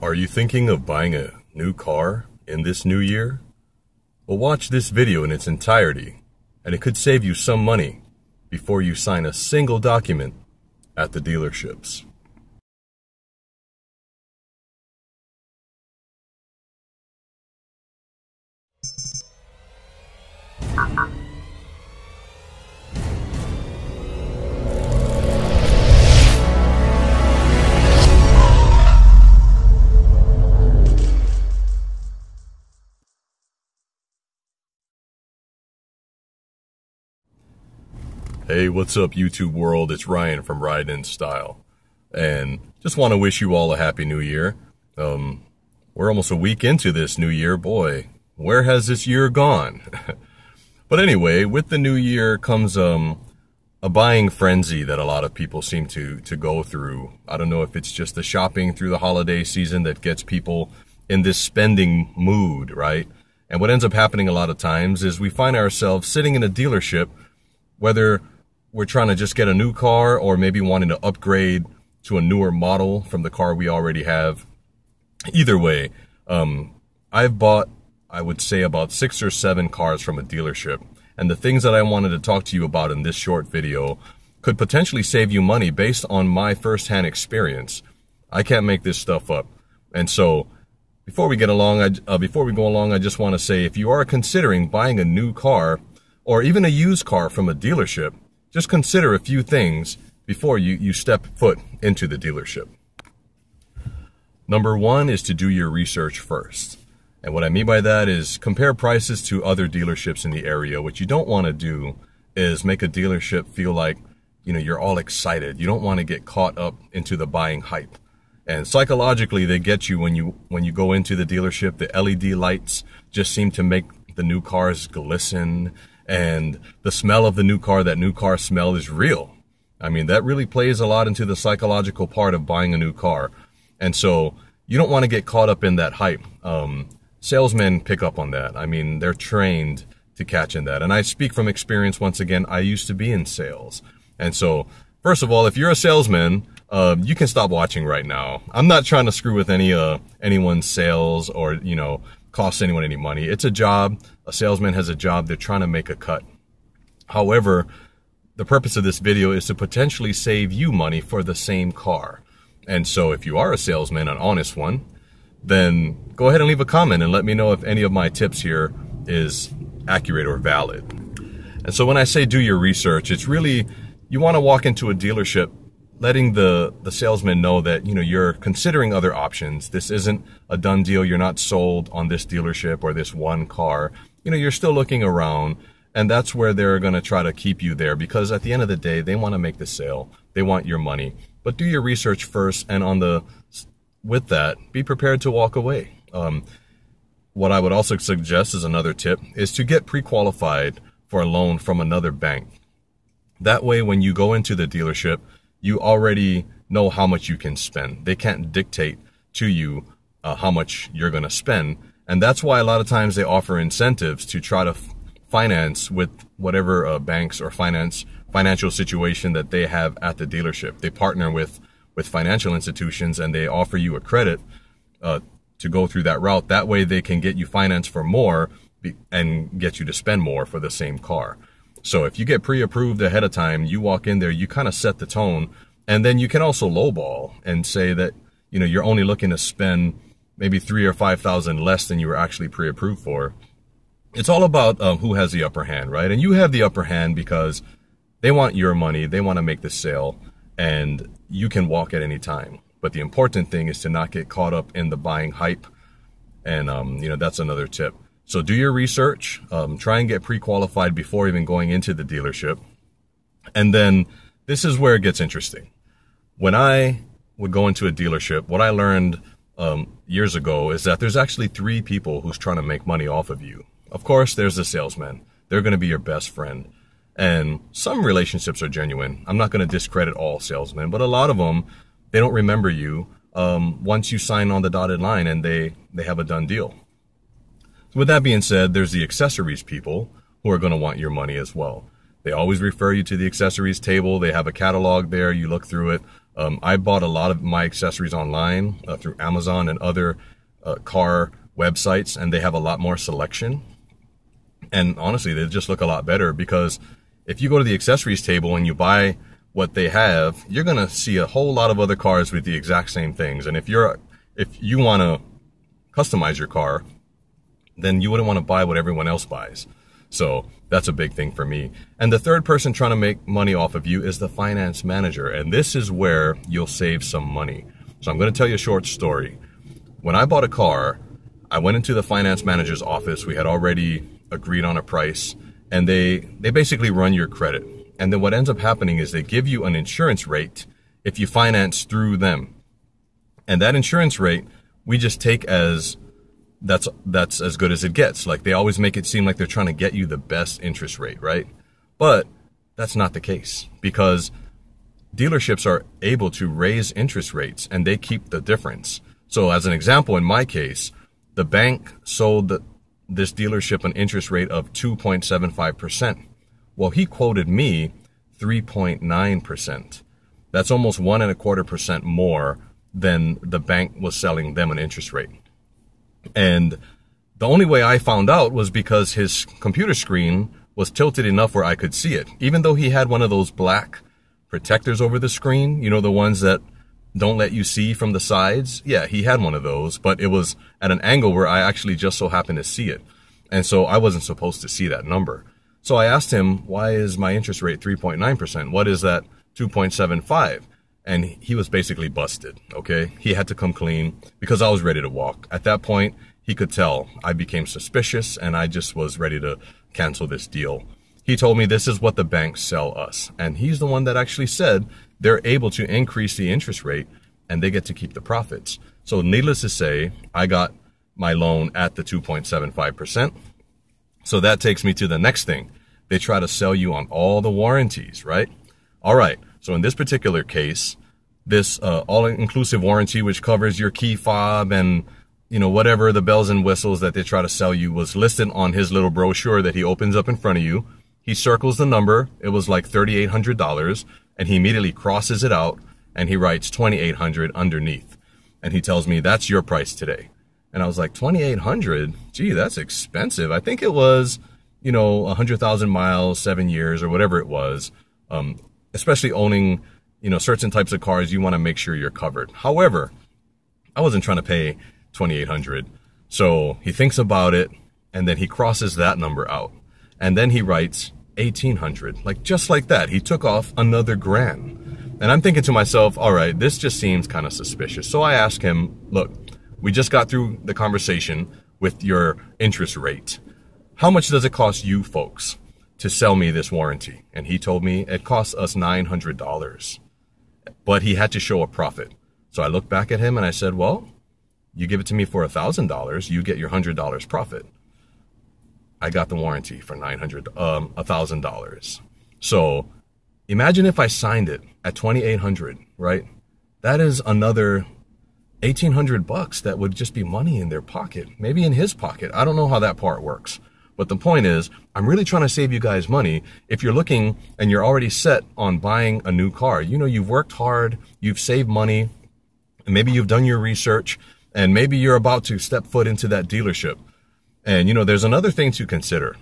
Are you thinking of buying a new car in this new year? Well, watch this video in its entirety, and it could save you some money before you sign a single document at the dealerships. Hey, what's up, YouTube world? It's Ryan from Ride in Style, and just want to wish you all a happy new year. We're almost a week into this new year. Boy, where has this year gone? But anyway, with the new year comes a buying frenzy that a lot of people seem to go through. I don't know if it's just the shopping through the holiday season that gets people in this spending mood, right? And what ends up happening a lot of times is we find ourselves sitting in a dealership, whether we're trying to just get a new car or maybe wanting to upgrade to a newer model from the car we already have. Either way, I've bought, I would say, about 6 or 7 cars from a dealership. And the things that I wanted to talk to you about in this short video could potentially save you money based on my firsthand experience. I can't make this stuff up. And so before we go along, I just want to say, if you are considering buying a new car or even a used car from a dealership, just consider a few things before you step foot into the dealership. Number one is to do your research first. And what I mean by that is compare prices to other dealerships in the area. What you don't want to do is make a dealership feel like, you're all excited. You don't want to get caught up into the buying hype. And psychologically, they get you when you go into the dealership. The LED lights just seem to make the new cars glisten. And the smell of the new car, that new car smell, is real. I mean, that really plays a lot into the psychological part of buying a new car. And so you don't want to get caught up in that hype. Salesmen pick up on that. I mean, they're trained to catch in that. And I speak from experience once again. I used to be in sales. And so, first of all, if you're a salesman, you can stop watching right now. I'm not trying to screw with anyone's sales or, cost anyone any money. It's a job. A salesman has a job. They're trying to make a cut. However, the purpose of this video is to potentially save you money for the same car. And so if you are a salesman, an honest one, then go ahead and leave a comment and let me know if any of my tips here is accurate or valid. And so when I say do your research, it's really, you want to walk into a dealership letting the salesman know that, you're considering other options. This isn't a done deal. You're not sold on this dealership or this one car. You're still looking around, and that's where they're going to try to keep you there, because at the end of the day, they want to make the sale. They want your money. But do your research first, and with that, be prepared to walk away. What I would also suggest as another tip is to get pre-qualified for a loan from another bank. That way, when you go into the dealership, you already know how much you can spend. They can't dictate to you how much you're going to spend. And that's why a lot of times they offer incentives to try to finance with whatever banks or financial situation that they have at the dealership. They partner with financial institutions, and they offer you a credit to go through that route. That way they can get you financed for more and get you to spend more for the same car. So if you get pre-approved ahead of time, you walk in there, you kind of set the tone, and then you can also lowball and say that, you're only looking to spend maybe $3,000 or $5,000 less than you were actually pre-approved for. It's all about who has the upper hand, right? And you have the upper hand because they want your money, they want to make the sale, and you can walk at any time. But the important thing is to not get caught up in the buying hype, and that's another tip. So do your research, try and get pre-qualified before even going into the dealership. And then this is where it gets interesting. When I would go into a dealership, what I learned years ago is that there's actually 3 people who's trying to make money off of you. Of course, there's the salesman. They're going to be your best friend. And some relationships are genuine. I'm not going to discredit all salesmen, but a lot of them, they don't remember you once you sign on the dotted line and they have a done deal. With that being said, there's the accessories people who are going to want your money as well. They always refer you to the accessories table. They have a catalog there. You look through it. I bought a lot of my accessories online through Amazon and other car websites, and they have a lot more selection. And honestly, they just look a lot better, because if you go to the accessories table and you buy what they have, you're going to see a whole lot of other cars with the exact same things. And if you want to customize your car, then you wouldn't want to buy what everyone else buys. So that's a big thing for me. And the third person trying to make money off of you is the finance manager. And this is where you'll save some money. So I'm going to tell you a short story. When I bought a car, I went into the finance manager's office. We had already agreed on a price, and they basically run your credit. And then what ends up happening is they give you an insurance rate if you finance through them. And that insurance rate, we just take as that's as good as it gets. Like, they always make it seem like they're trying to get you the best interest rate, right? But that's not the case, because dealerships are able to raise interest rates and they keep the difference. So as an example, in my case, the bank sold this dealership an interest rate of 2.75%. Well, he quoted me 3.9%. That's almost 1.25% more than the bank was selling them an interest rate. And the only way I found out was because his computer screen was tilted enough where I could see it. Even though he had one of those black protectors over the screen, you know, the ones that don't let you see from the sides. Yeah, he had one of those, but it was at an angle where I actually just so happened to see it. And so I wasn't supposed to see that number. So I asked him, why is my interest rate 3.9%? What is that 2.75? And he was basically busted, okay? He had to come clean because I was ready to walk. At that point, he could tell I became suspicious and I just was ready to cancel this deal. He told me this is what the banks sell us. And he's the one that actually said they're able to increase the interest rate and they get to keep the profits. So needless to say, I got my loan at the 2.75%. So that takes me to the next thing. They try to sell you on all the warranties, right? All right. So in this particular case, this all-inclusive warranty, which covers your key fob and, you know, whatever the bells and whistles that they try to sell you, was listed on his little brochure that he opens up in front of you. He circles the number. It was like $3,800, and he immediately crosses it out and he writes $2,800 underneath. And he tells me, that's your price today. And I was like, $2,800? Gee, that's expensive. I think it was, you know, 100,000 miles, 7 years, or whatever it was. Especially owning, you know, certain types of cars, you want to make sure you're covered. However, I wasn't trying to pay $2,800. So he thinks about it, and then he crosses that number out. And then he writes $1,800. Like, just like that, he took off another grand. And I'm thinking to myself, all right, this just seems kind of suspicious. So I asked him, look, we just got through the conversation with your interest rate. How much does it cost you folks to sell me this warranty? And he told me it costs us $900, but he had to show a profit. So I looked back at him and I said, well, you give it to me for $1,000, you get your $100 profit. I got the warranty for $1,000. So imagine if I signed it at $2,800, right? That is another $1,800 that would just be money in their pocket, maybe in his pocket. I don't know how that part works. But the point is, I'm really trying to save you guys money. If you're looking and you're already set on buying a new car, you know, you've worked hard, you've saved money, and maybe you've done your research, and maybe you're about to step foot into that dealership. And, you know, there's another thing to consider.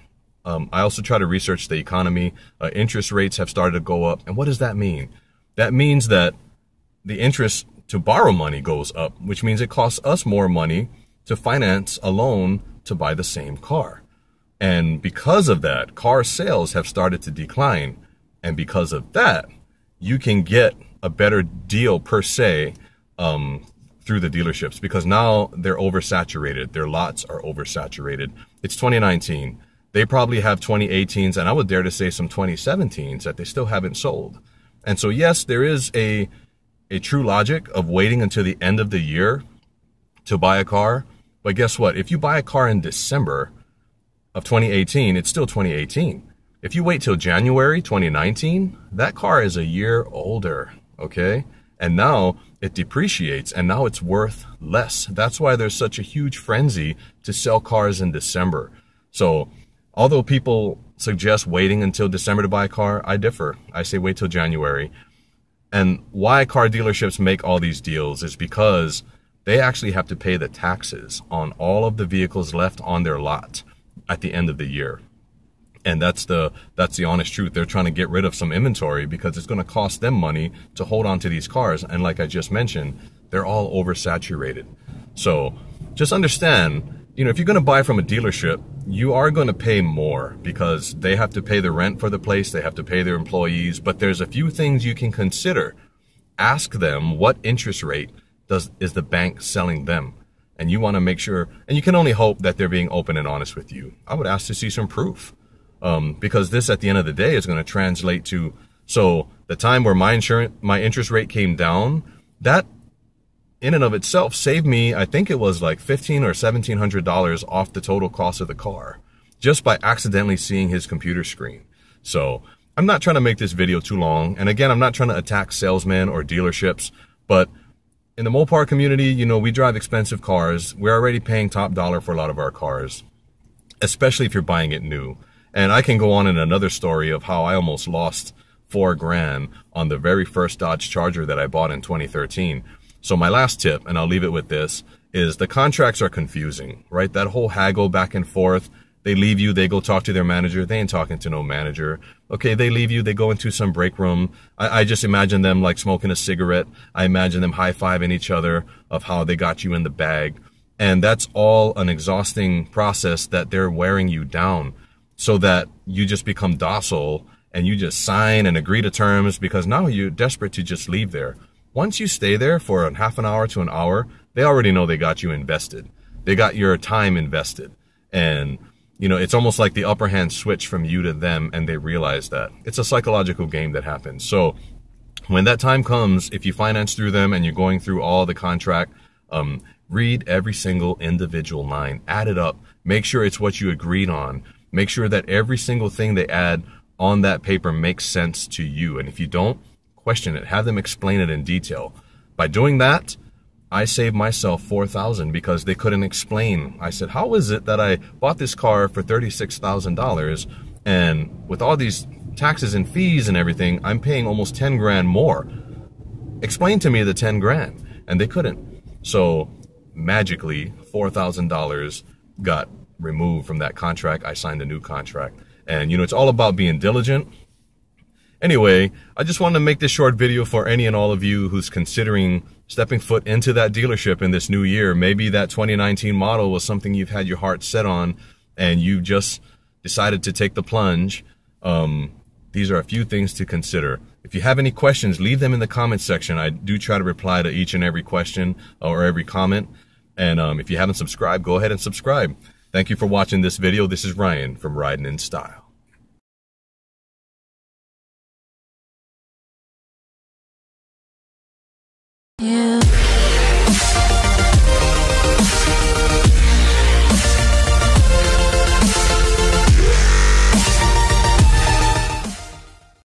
I also try to research the economy. Interest rates have started to go up. And what does that mean? That means that the interest to borrow money goes up, which means it costs us more money to finance a loan to buy the same car. And because of that, car sales have started to decline. And because of that, you can get a better deal per se through the dealerships, because now they're oversaturated. Their lots are oversaturated. It's 2019. They probably have 2018s, and I would dare to say some 2017s that they still haven't sold. And so, yes, there is a true logic of waiting until the end of the year to buy a car. But guess what? If you buy a car in December of 2018, it's still 2018. If you wait till January 2019, that car is a year older, okay? And now it depreciates, and now it's worth less. That's why there's such a huge frenzy to sell cars in December. So although people suggest waiting until December to buy a car, I differ. I say wait till January. And why car dealerships make all these deals is because they actually have to pay the taxes on all of the vehicles left on their lot at the end of the year. And that's the honest truth. They're trying to get rid of some inventory because it's going to cost them money to hold on to these cars. And like I just mentioned, they're all oversaturated. So just understand, you know, if you're going to buy from a dealership, you are going to pay more because they have to pay the rent for the place. They have to pay their employees. But there's a few things you can consider. Ask them what interest rate is the bank selling them. And you want to make sure, and you can only hope that they're being open and honest with you. I would ask to see some proof. Because this at the end of the day is going to translate to, so the time where my interest rate came down, that in and of itself saved me, I think it was like $1,500 or $1,700 off the total cost of the car, just by accidentally seeing his computer screen. So I'm not trying to make this video too long. And again, I'm not trying to attack salesmen or dealerships, but in the Mopar community, you know, we drive expensive cars. We're already paying top dollar for a lot of our cars, especially if you're buying it new. And I can go on in another story of how I almost lost $4,000 on the very first Dodge Charger that I bought in 2013. So my last tip, and I'll leave it with this, is the contracts are confusing, right? That whole haggle back and forth. They leave you, they go talk to their manager. They ain't talking to no manager. Okay, they leave you, they go into some break room. I just imagine them like smoking a cigarette. I imagine them high-fiving each other of how they got you in the bag. And that's all an exhausting process that they're wearing you down, so that you just become docile and you just sign and agree to terms because now you're desperate to just leave there. Once you stay there for a half an hour to an hour, they already know they got you invested. They got your time invested. And, you know, it's almost like the upper hand switch from you to them, and they realize that. It's a psychological game that happens. So when that time comes, if you finance through them and you're going through all the contract, read every single individual line, add it up, make sure it's what you agreed on. Make sure that every single thing they add on that paper makes sense to you. And if you don't, question it. Have them explain it in detail. By doing that, I saved myself $4,000 because they couldn't explain. I said, how is it that I bought this car for $36,000 and with all these taxes and fees and everything, I'm paying almost 10 grand more? Explain to me the 10 grand. And they couldn't. So magically, $4,000 got removed from that contract. I signed a new contract. And, you know, it's all about being diligent. Anyway, I just wanted to make this short video for any and all of you who's considering stepping foot into that dealership in this new year. Maybe that 2019 model was something you've had your heart set on and you just decided to take the plunge. These are a few things to consider. If you have any questions, leave them in the comment section. I do try to reply to each and every question or every comment. And if you haven't subscribed, go ahead and subscribe. Thank you for watching this video. This is Ryan from Riding in Style.